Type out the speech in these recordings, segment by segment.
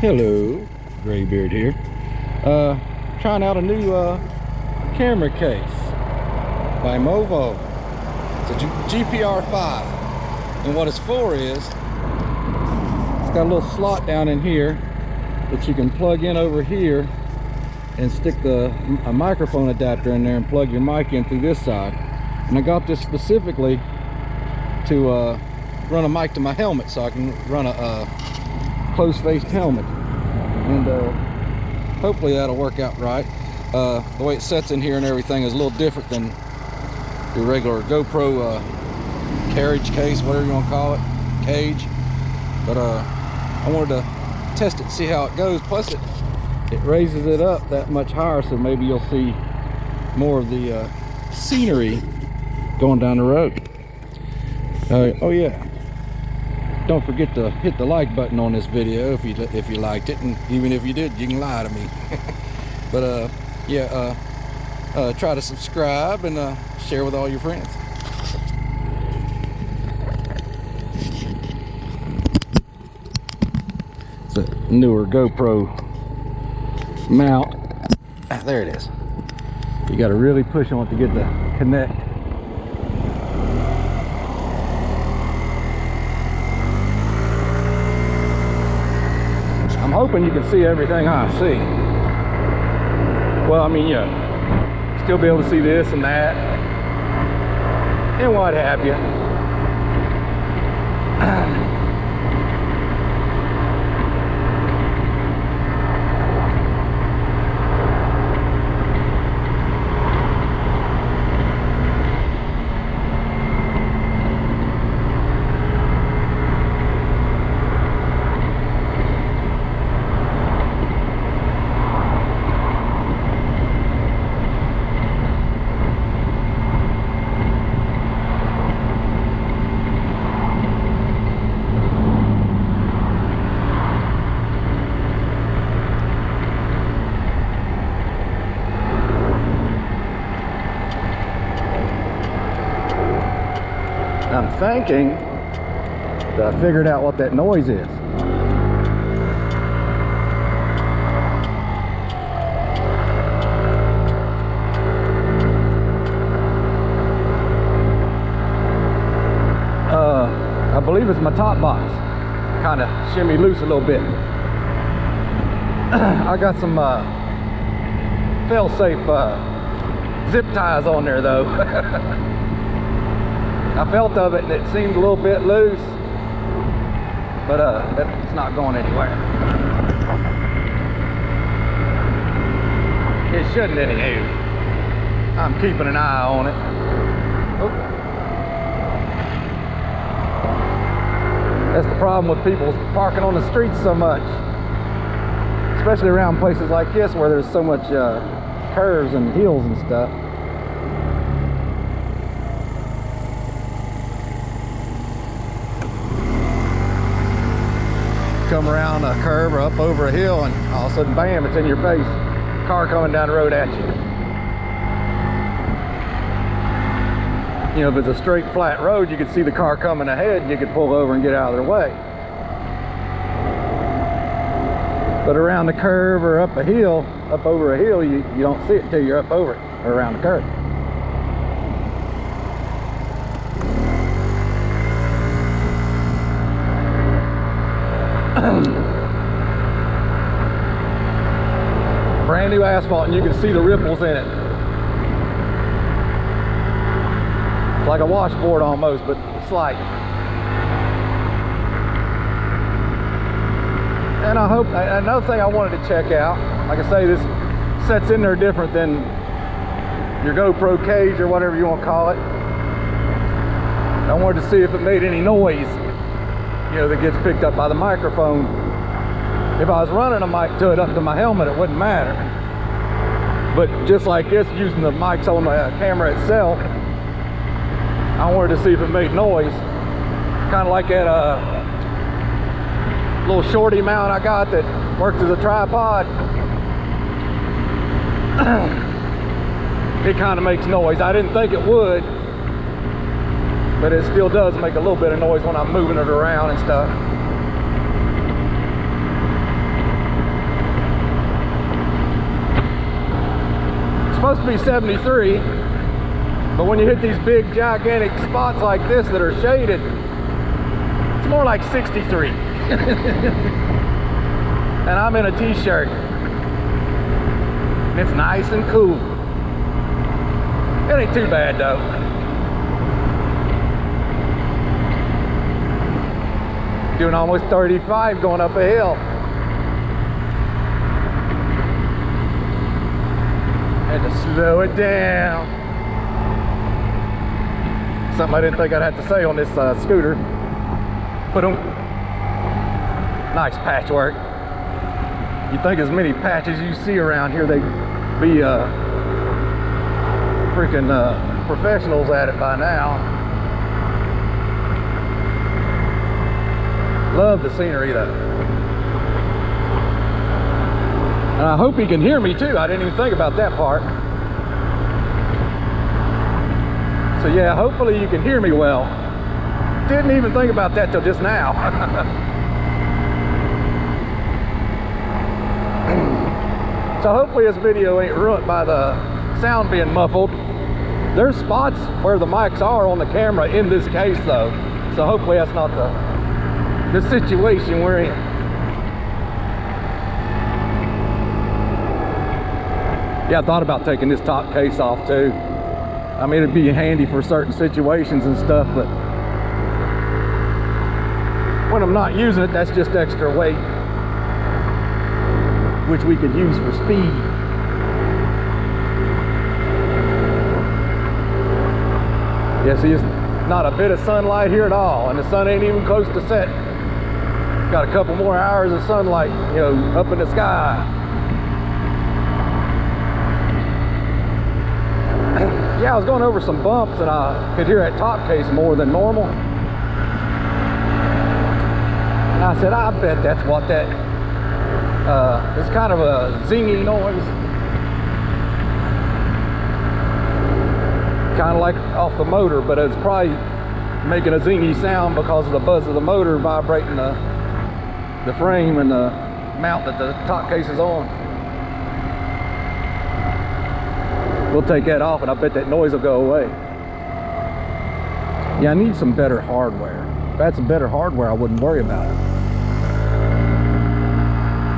Hello, Graybeard here. Trying out a new camera case by Movo. It's a GPR-5, and what it's for is it's got a little slot down in here that you can plug in over here and stick a microphone adapter in there and plug your mic in through this side. And I got this specifically to run a mic to my helmet, so I can run a close-faced helmet, and hopefully that'll work out right. The way it sets in here and everything is a little different than your regular GoPro carriage case, whatever you want to call it, cage. But I wanted to test it, see how it goes. Plus it raises it up that much higher, so maybe you'll see more of the scenery going down the road. Oh yeah, don't forget to hit the like button on this video if you liked it, and even if you did, you can lie to me. But yeah, try to subscribe and share with all your friends. It's a newer GoPro mount. There it is. You got to really push on it to get the connect. I'm hoping you can see everything I see. Well, I mean, yeah, still be able to see this and that and what have you. I'm thinking that I figured out what that noise is. I believe it's my top box kind of shimmy loose a little bit. I got some fail-safe zip ties on there though. I felt of it and it seemed a little bit loose, but it's not going anywhere. It shouldn't anywho. I'm keeping an eye on it. Oh. That's the problem with people parking on the streets so much, especially around places like this where there's so much curves and hills and stuff. Come around a curve or up over a hill and all of a sudden, bam, it's in your face. Car coming down the road at you. You know, if it's a straight flat road, you could see the car coming ahead and you could pull over and get out of their way. But around the curve or up a hill, up over a hill, you don't see it until you're up over it or around the curve. Brand new asphalt, and you can see the ripples in it. It's like a washboard almost, but slight. And I hope, another thing I wanted to check out, like I say, this sets in there different than your GoPro cage or whatever you want to call it. I wanted to see if it made any noise, you know, that gets picked up by the microphone. If I was running a mic to it up to my helmet, it wouldn't matter. But just like this, using the mics on the camera itself, I wanted to see if it made noise. Kind of like that little shorty mount I got that works as a tripod. It kind of makes noise. I didn't think it would, but it still does make a little bit of noise when I'm moving it around and stuff. supposed to be 73, but when you hit these big gigantic spots like this that are shaded, it's more like 63. And I'm in a t-shirt. And it's nice and cool. It ain't too bad though. Doing almost 35 going up a hill. Had to slow it down. Something I didn't think I'd have to say on this scooter. Put them. Nice patchwork. You think as many patches you see around here, they'd be freaking professionals at it by now. Love the scenery though. And I hope he can hear me too. I didn't even think about that part. So yeah, hopefully you can hear me well. Didn't even think about that till just now. So hopefully this video ain't ruined by the sound being muffled. There's spots where the mics are on the camera in this case though. So hopefully that's not the situation we're in. Yeah, I thought about taking this top case off too. I mean, it'd be handy for certain situations and stuff, but when I'm not using it, that's just extra weight, which we could use for speed. Yeah, see, it's not a bit of sunlight here at all, and the sun ain't even close to set. Got a couple more hours of sunlight, you know, up in the sky. Yeah, I was going over some bumps and I could hear that top case more than normal. And I said, I bet that's what that, it's kind of a zingy noise. Kind of like off the motor, but it's probably making a zingy sound because of the buzz of the motor vibrating the frame and the mount that the top case is on. We'll take that off and I bet that noise will go away. Yeah, I need some better hardware. If I had some better hardware, I wouldn't worry about it.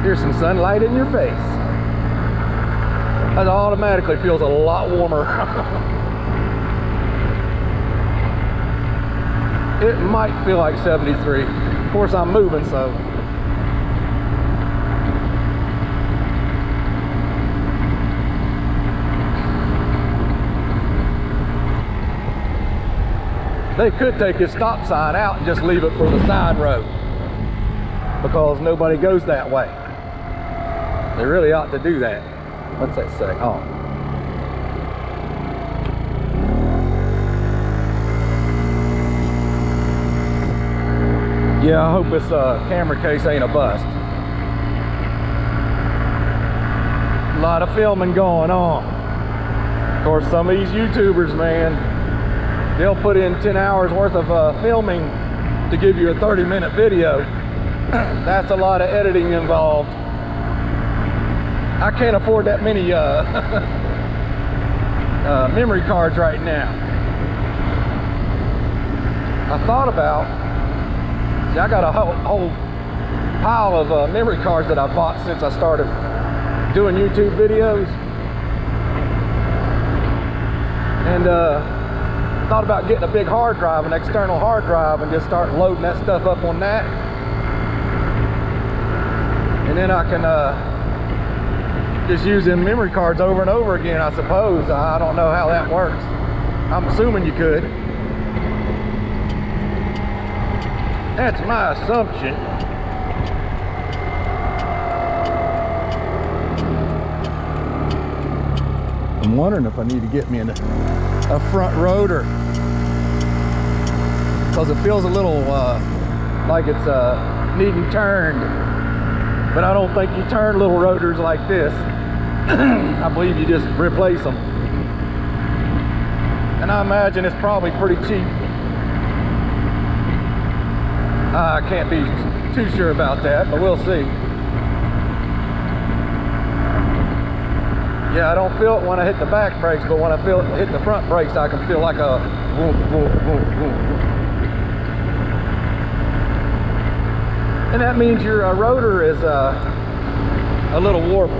Here's some sunlight in your face. That automatically feels a lot warmer. It might feel like 73. Of course, I'm moving, so. They could take this stop sign out and just leave it for the side road, because nobody goes that way. They really ought to do that. What's that say? Oh. Yeah, I hope this camera case ain't a bust. A lot of filming going on. Of course, some of these YouTubers, man, they'll put in 10 hours worth of filming to give you a 30-minute video. That's a lot of editing involved. I can't afford that many memory cards right now. I thought about, see, I got a whole pile of memory cards that I've bought since I started doing YouTube videos. And thought about getting a big hard drive, an external hard drive, and just start loading that stuff up on that. And then I can just use them memory cards over and over again, I suppose. I don't know how that works. I'm assuming you could. That's my assumption. I'm wondering if I need to get me a front rotor, because it feels a little like it's needing turned, but I don't think you turn little rotors like this. I believe you just replace them, and I imagine it's probably pretty cheap. I can't be too sure about that, but we'll see. Yeah, I don't feel it when I hit the back brakes, but when I feel it hit the front brakes, I can feel like a whoop, whoop, whoop, whoop. And that means your rotor is a little warped.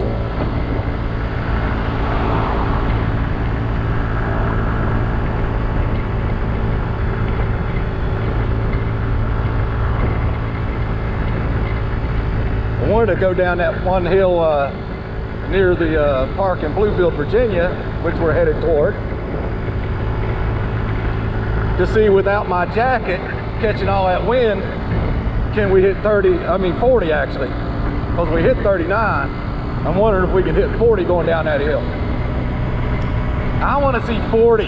I wanted to go down that one hill near the park in Bluefield, Virginia, which we're headed toward, to see without my jacket catching all that wind, can we hit 40 actually, because we hit 39. I'm wondering if we can hit 40 going down that hill. I want to see 40.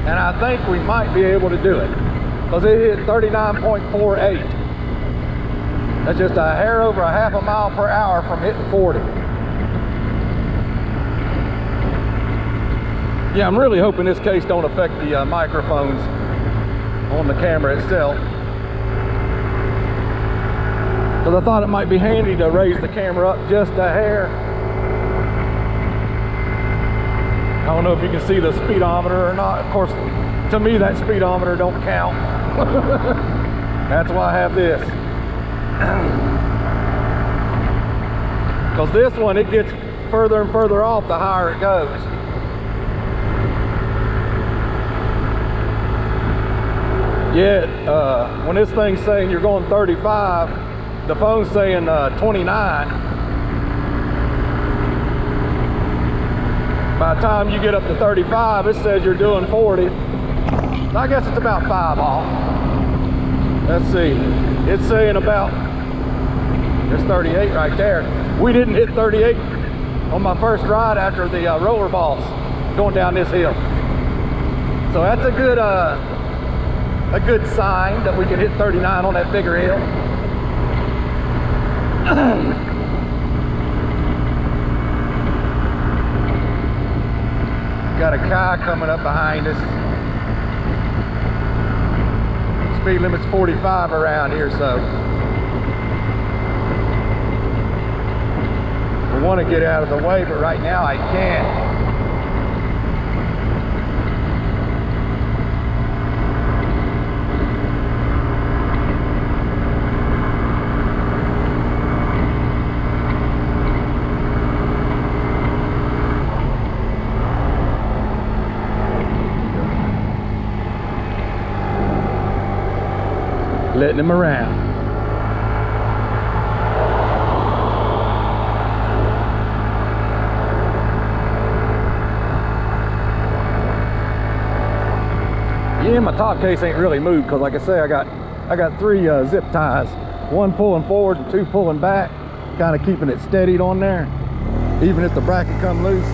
And I think we might be able to do it, because it hit 39.48. That's just a hair over a half a mile per hour from hitting 40. Yeah, I'm really hoping this case don't affect the microphones on the camera itself, because I thought it might be handy to raise the camera up just a hair. I don't know if you can see the speedometer or not. Of course, to me that speedometer don't count. That's why I have this. Because this one, it gets further and further off the higher it goes. Yet, when this thing's saying you're going 35, the phone's saying 29. By the time you get up to 35, it says you're doing 40. So I guess it's about 5 off. Let's see. It's saying about, there's 38 right there. We didn't hit 38 on my first ride after the roller balls going down this hill. So that's a good sign that we can hit 39 on that bigger hill. Got a car coming up behind us. Speed limit's 45 around here, so I want to get out of the way, but right now I can't. Letting them around. Yeah, my top case ain't really moved, because like I say, I got 3 zip ties, 1 pulling forward and 2 pulling back, kind of keeping it steadied on there, even if the bracket come loose.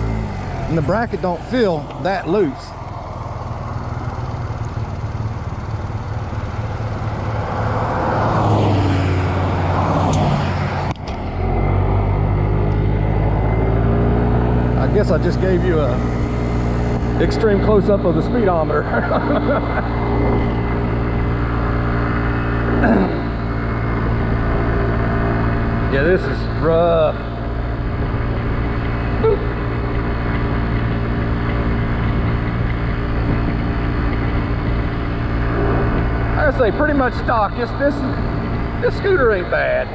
And the bracket don't feel that loose. I guess I just gave you a extreme close-up of the speedometer. Yeah, this is rough. I say pretty much stock. This scooter ain't bad.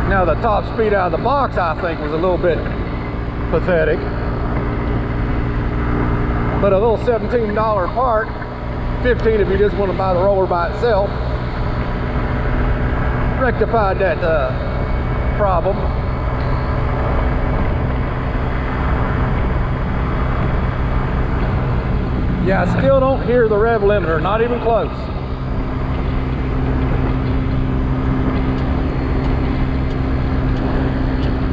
Now the top speed out of the box, I think, was a little bit pathetic. But a little $17 part, $15 if you just want to buy the roller by itself, rectified that problem. Yeah, I still don't hear the rev limiter, not even close.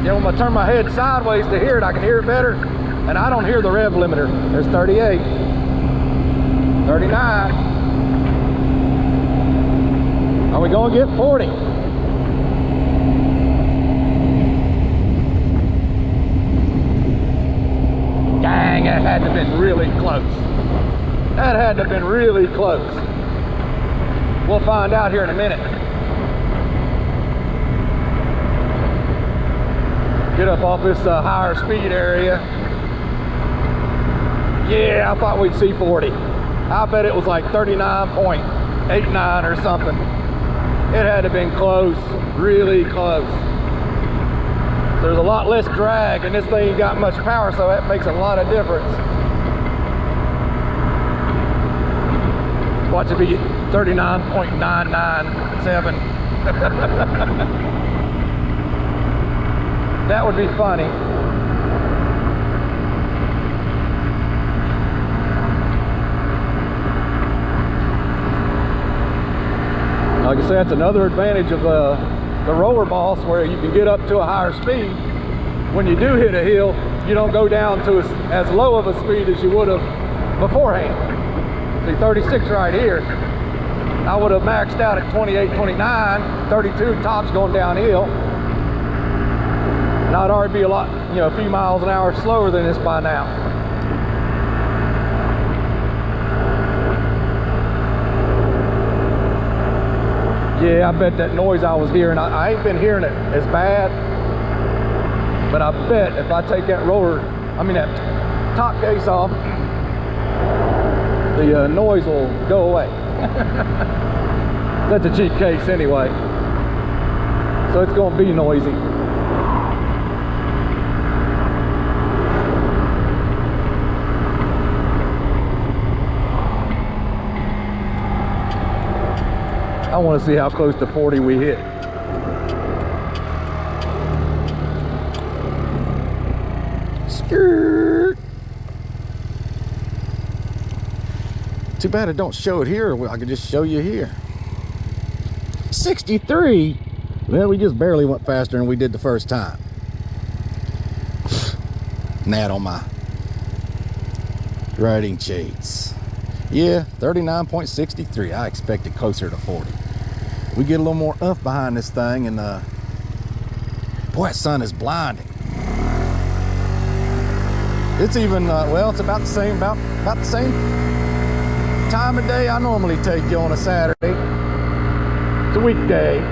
Yeah, when I turn my head sideways to hear it, I can hear it better. And I don't hear the rev limiter. There's 38, 39. Are we gonna get 40? Dang it. had to have been really close. That had to have been really close. We'll find out here in a minute. Get up off this higher speed area. Yeah, I thought we'd see 40. I bet it was like 39.89 or something. It had to have been close, really close. There's a lot less drag, and this thing ain't got much power, so that makes a lot of difference. Watch it be 39.997. That would be funny. Like I said, that's another advantage of the roller boss, where you can get up to a higher speed. When you do hit a hill, you don't go down to as low of a speed as you would have beforehand. See, 36 right here, I would have maxed out at 28, 29, 32 tops going downhill. And I'd already be a lot, you know, a few miles an hour slower than this by now. Yeah, I bet that noise I was hearing, I ain't been hearing it as bad, but I bet if I take that that top case off, the noise will go away. That's a cheap case anyway, so it's going to be noisy. I want to see how close to 40 we hit. Skirt. Too bad I don't show it here. I could just show you here. 63. Well, we just barely went faster than we did the first time. Gnat on my riding shades. Yeah, 39.63. I expected closer to 40. We get a little more oomph behind this thing, and boy, that sun is blinding. It's even well, it's about the same time of day I normally take you on a Saturday. It's a weekday.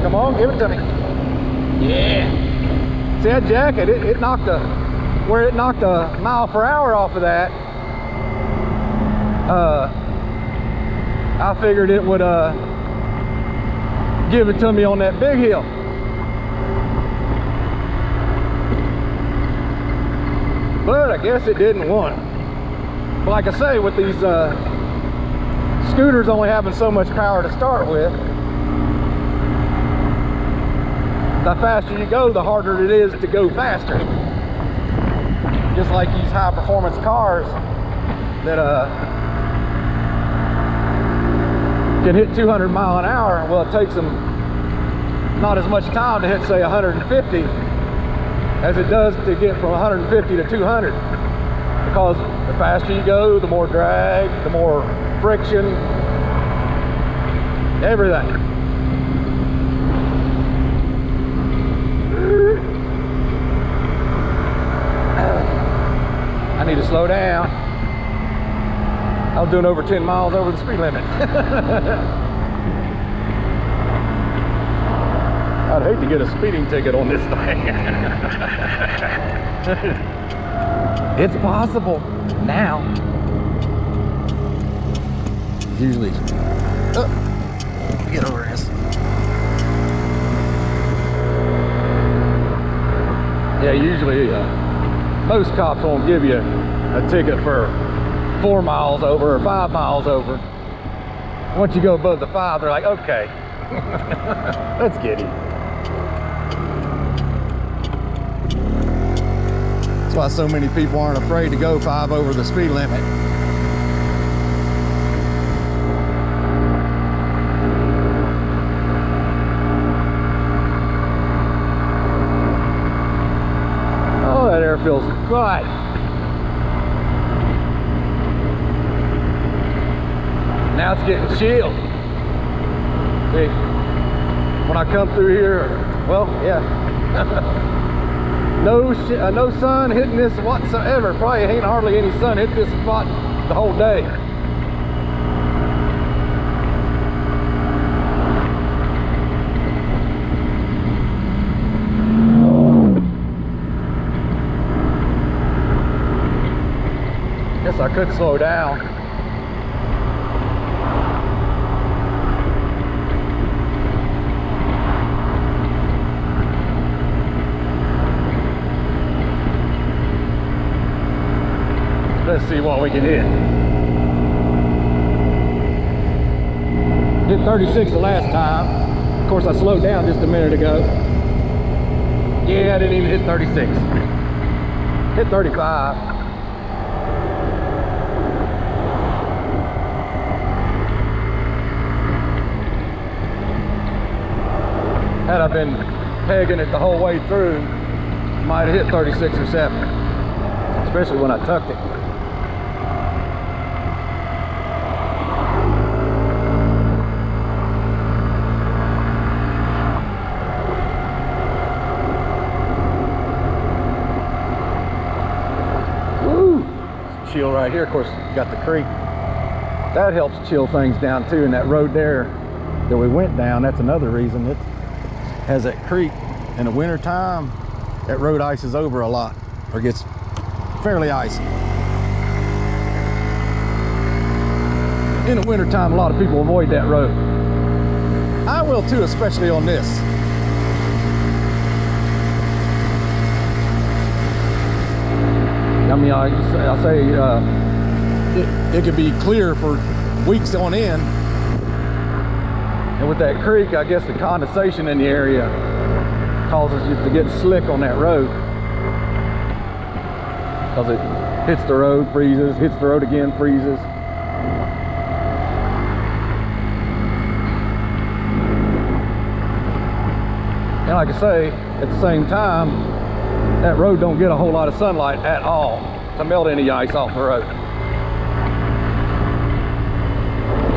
Come on, give it to me. Yeah. See that jacket? It knocked a mile per hour off of that. I figured it would give it to me on that big hill. But I guess it didn't want it. But like I say, with these scooters only having so much power to start with, the faster you go, the harder it is to go faster. Just like these high performance cars that can hit 200 mile an hour. Well, it takes them not as much time to hit, say, 150 as it does to get from 150 to 200. Because the faster you go, the more drag, the more friction, everything. I need to slow down. I was doing over 10 miles over the speed limit. I'd hate to get a speeding ticket on this thing. It's possible now. Usually, get over this. Yeah, usually most cops won't give you a ticket for 4 miles over or 5 miles over. Once you go above the 5, they're like, okay, let's get him. That's why so many people aren't afraid to go 5 over the speed limit. But now it's getting chilled. See, when I come through here, well, yeah, no sun hitting this whatsoever. Probably ain't hardly any sun hit this spot the whole day. Guess I could slow down. Let's see what we can hit. Hit 36 the last time. Of course, I slowed down just a minute ago. Yeah, I didn't even hit 36. Hit 35. Had I been pegging it the whole way through, might have hit 36 or 7, especially when I tucked it. Chill right here. Of course, you got the creek. That helps chill things down too. And that road there that we went down, that's another reason it has that creek. In the winter time, that road ices over a lot, or gets fairly icy. In the winter time, a lot of people avoid that road. I will too, especially on this. I mean, I say it could be clear for weeks on end, and with that creek, I guess the condensation in the area causes you to get slick on that road, because it hits the road, freezes, hits the road again, freezes. And like I say, at the same time, that road don't get a whole lot of sunlight at all to melt any ice off the road.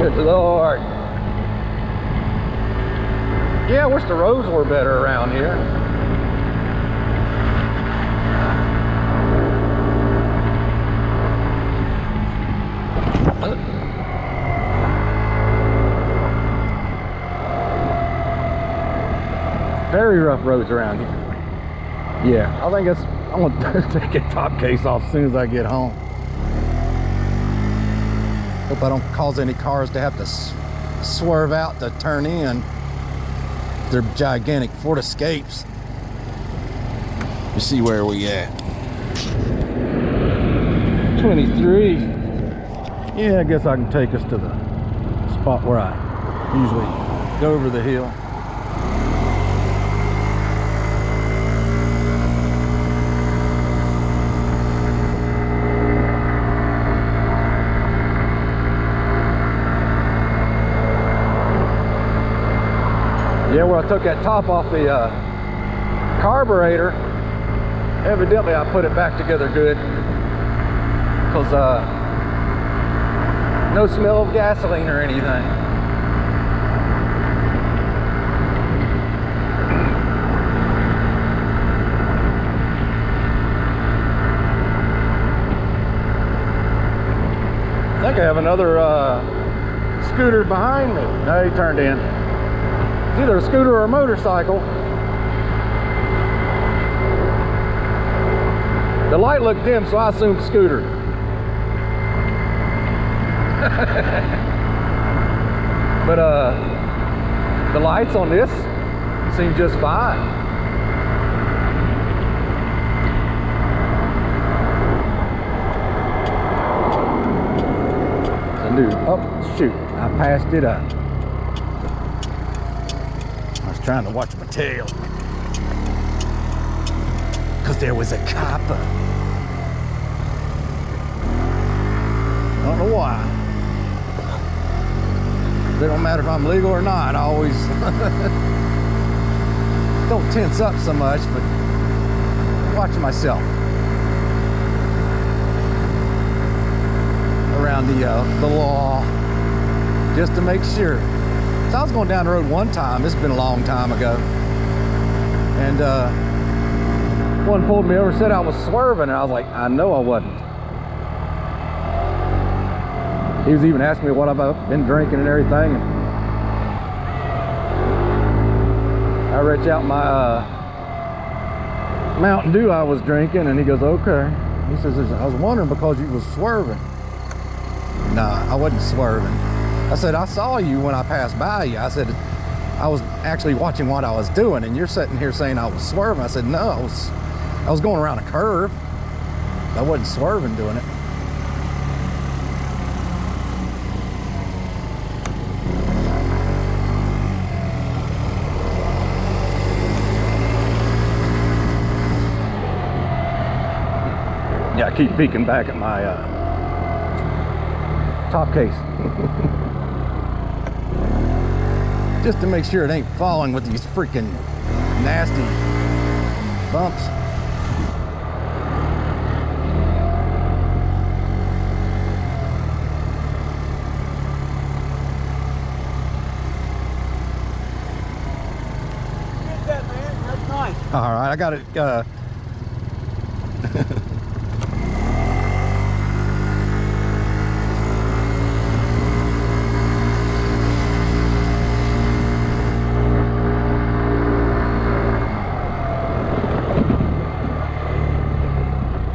Good Lord. Yeah, I wish the roads were better around here. Very rough roads around here. Yeah, I think I'm gonna take a top case off as soon as I get home. Hope I don't cause any cars to have to swerve out to turn in. They're gigantic Ford Escapes. You see where we at? 23. Yeah, I guess I can take us to the spot where I usually go over the hill. Yeah, where I took that top off the carburetor, evidently I put it back together good, because no smell of gasoline or anything. I think I have another scooter behind me. No, he turned in. It's either a scooter or a motorcycle. The light looked dim, so I assumed scooter. But the lights on this seem just fine. It's a new, oh shoot, I passed it up. Trying to watch my tail, because there was a copper. I don't know why. It don't matter if I'm legal or not. I always don't tense up so much, but watch myself. around the law just to make sure. So I was going down the road one time. This has been a long time ago, and one pulled me over, said I was swerving, and I was like, I know I wasn't. He was even asking me what I've been drinking and everything. I reach out my Mountain Dew I was drinking, and he goes, okay. He says, I was wondering because you was swerving. Nah, I wasn't swerving. I said, I saw you when I passed by you. I said, I was actually watching what I was doing, and you're sitting here saying I was swerving. I said, no, I was going around a curve. I wasn't swerving doing it. Yeah, I keep peeking back at my top case. Just to make sure it ain't falling with these freaking nasty bumps. Get that, man. That's nice. All right, I got it.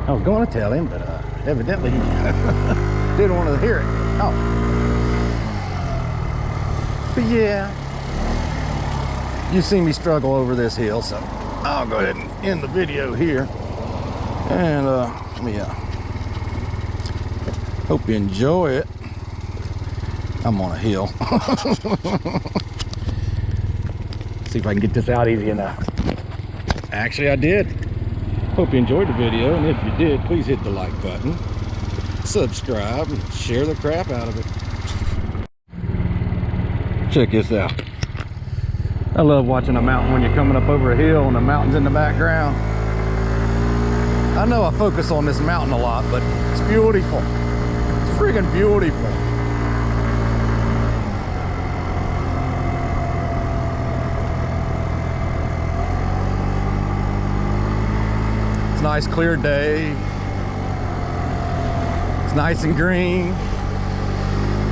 I was going to tell him, but evidently he didn't want to hear it. Oh. But yeah, you've seen me struggle over this hill, so I'll go ahead and end the video here. And yeah, hope you enjoy it. I'm on a hill. See if I can get this out easy enough. Actually, I did. Hope you enjoyed the video, and if you did, please hit the like button, subscribe, and share the crap out of it. Check this out. I love watching a mountain when you're coming up over a hill and the mountain's in the background. I know I focus on this mountain a lot, but it's beautiful. It's friggin' beautiful. It's a nice clear day. It's nice and green.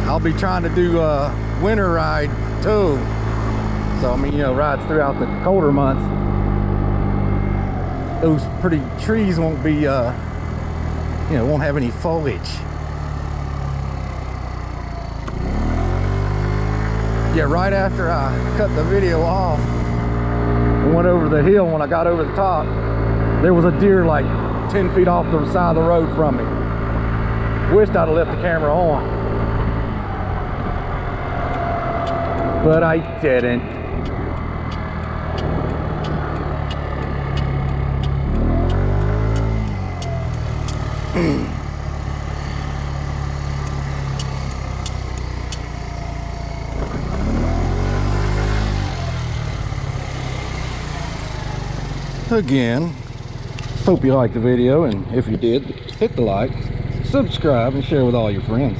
I'll be trying to do a winter ride too. So I mean, you know, rides throughout the colder months. Those pretty trees won't be, you know, won't have any foliage. Yeah, right after I cut the video off and went over the hill, when I got over the top, there was a deer like 10 feet off the side of the road from me. Wished I'd have left the camera on, but I didn't. Again, hope you liked the video, and if you did, hit the like, subscribe, and share with all your friends.